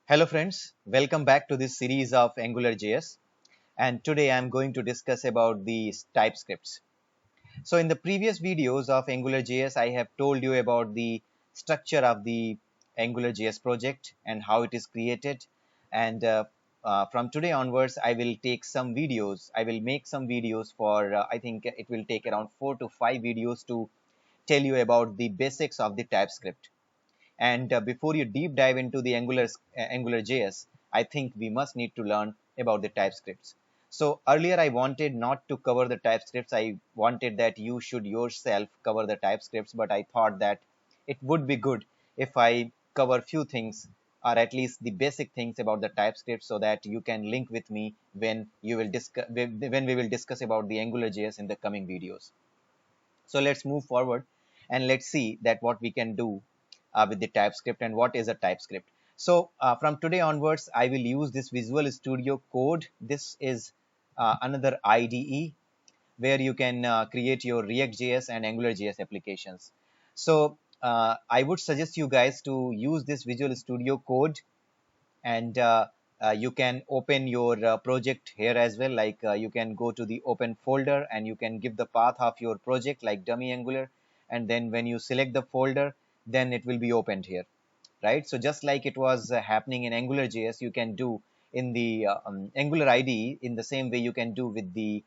Hello friends, welcome back to this series of AngularJS, and today I'm going to discuss about the TypeScripts. So in the previous videos of AngularJS, I have told you about the structure of the AngularJS project and how it is created. And from today onwards, I will take some videos. I will make some videos for, I think it will take around 4 to 5 videos to tell you about the basics of the TypeScript. And before you deep dive into the AngularJS, I think we must need to learn about the TypeScripts. So earlier I wanted not to cover the TypeScripts. I wanted that you should yourself cover the TypeScripts, but I thought that it would be good if I cover few things or at least the basic things about the TypeScript so that you can link with me when you will discuss when we will discuss about the AngularJS in the coming videos. So let's move forward and let's see that what we can do with the TypeScript and what is a TypeScript. So from today onwards, I will use this Visual Studio Code. This is another IDE where you can create your React.js and AngularJS applications. So I would suggest you guys to use this Visual Studio Code, and you can open your project here as well. Like you can go to the open folder and you can give the path of your project like dummy Angular, and then when you select the folder, then it will be opened here, right? So just like it was happening in AngularJS, you can do in the Angular IDE in the same way you can do with the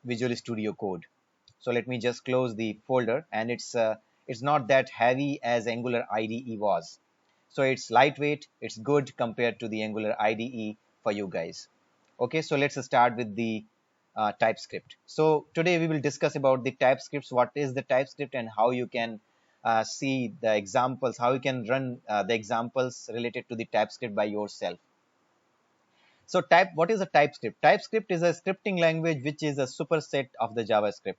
Visual Studio Code. So let me just close the folder, and it's not that heavy as Angular IDE was. So it's lightweight, it's good compared to the Angular IDE for you guys. Okay, so let's start with the TypeScript. So today we will discuss about the TypeScripts, what is the TypeScript and how you can see the examples, how you can run the examples related to the TypeScript by yourself. So what is a TypeScript? TypeScript is a scripting language which is a superset of the JavaScript.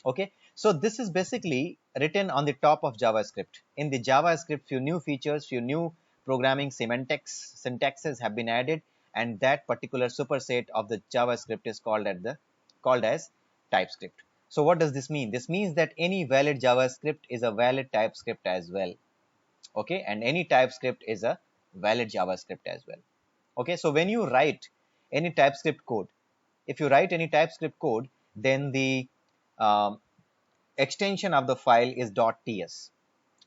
Okay, so this is basically written on the top of JavaScript. In the JavaScript, few new features, few new programming syntaxes have been added, and that particular superset of the JavaScript is called as TypeScript. So what does this mean? This means that any valid JavaScript is a valid TypeScript as well. Okay, and any TypeScript is a valid JavaScript as well. Okay, so when you write any TypeScript code, if you write any TypeScript code, then the um, extension of the file is .ts.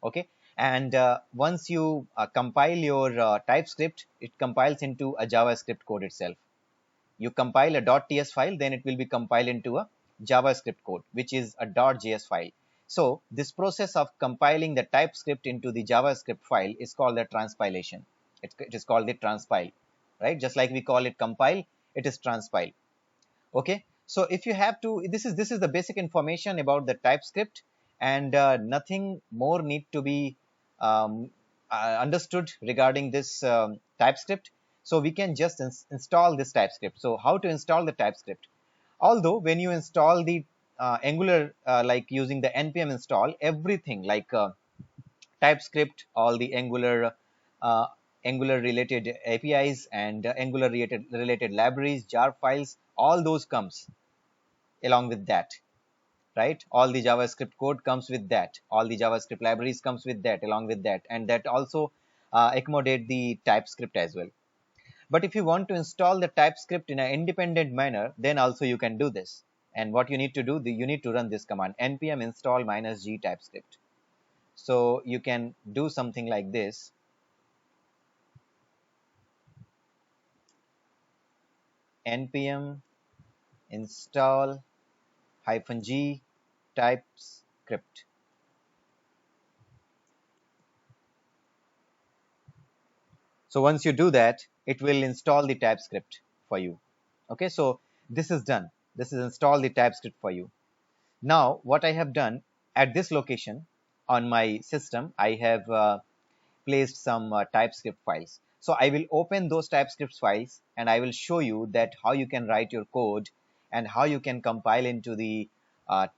Okay, and once you compile your TypeScript, it compiles into a JavaScript code itself. You compile a .ts file, then it will be compiled into a JavaScript code, which is a .js file. So this process of compiling the TypeScript into the JavaScript file is called the transpilation. It is called the transpile, right? Just like we call it compile, it is transpile. Okay, so if you have to, this is the basic information about the TypeScript, and nothing more need to be understood regarding this TypeScript. So we can just install this TypeScript. So how to install the TypeScript? Although when you install the Angular, like using the npm install, everything like TypeScript, all the uh, Angular related APIs and Angular related libraries, jar files, all those comes along with that, right? All the JavaScript code comes with that. All the JavaScript libraries comes with that, along with that, and that also accommodate the TypeScript as well. But if you want to install the TypeScript in an independent manner, then also you can do this. And what you need to do, you need to run this command npm install -g TypeScript. So you can do something like this. Npm install -g TypeScript. So once you do that, it will install the TypeScript for you. Okay, so this is done. This is install the TypeScript for you. Now, what I have done at this location on my system, I have placed some TypeScript files. So I will open those TypeScript files and I will show you that how you can write your code and how you can compile into the a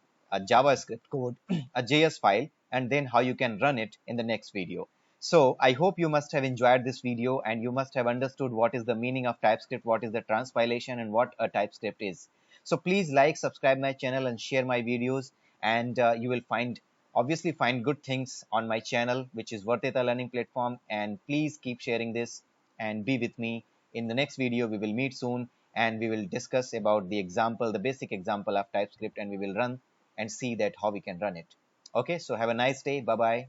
JavaScript code, a JS file, and then how you can run it in the next video. So I hope you must have enjoyed this video and you must have understood what is the meaning of TypeScript, what is the transpilation, and what a TypeScript is. So please like, subscribe my channel and share my videos, and you will find Obviously, find good things on my channel, which is Varteta Learning Platform, and please keep sharing this and be with me. In the next video, we will meet soon and we will discuss about the example, the basic example of TypeScript, and we will run and see that how we can run it. Okay, so have a nice day. Bye bye.